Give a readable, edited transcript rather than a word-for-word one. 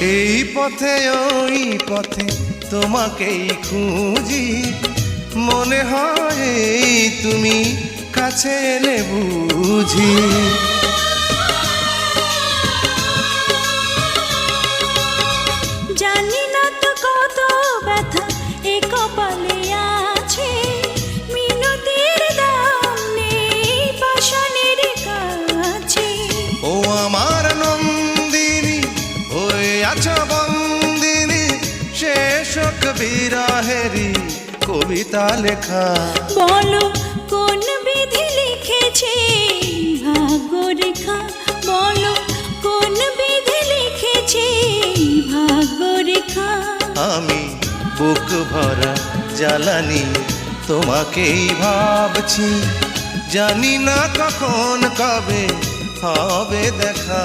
এই পথে ওই পথে তোমাকেই খুঁজি, মনে হয় তুমি কাছে এলে বুঝি। জানি না তো কত ব্যথা এ কপালে আছে, মিনতির দাম নেই পাষাণের কাছে। ও আমার নন্দিনী হয়ে আছো বন্দিনী, শেষক বিরহেরি কবিতা লেখা। বলো কোন বিধি লিখেছে ভাগ্যরেখা, বলো কোন বিধি লিখেছে ভাগ্যরেখা। আমি বুক ভরা জ্বালানি তোমাকেই ভাবছি, জানি না কখন কবে হবে দেখা।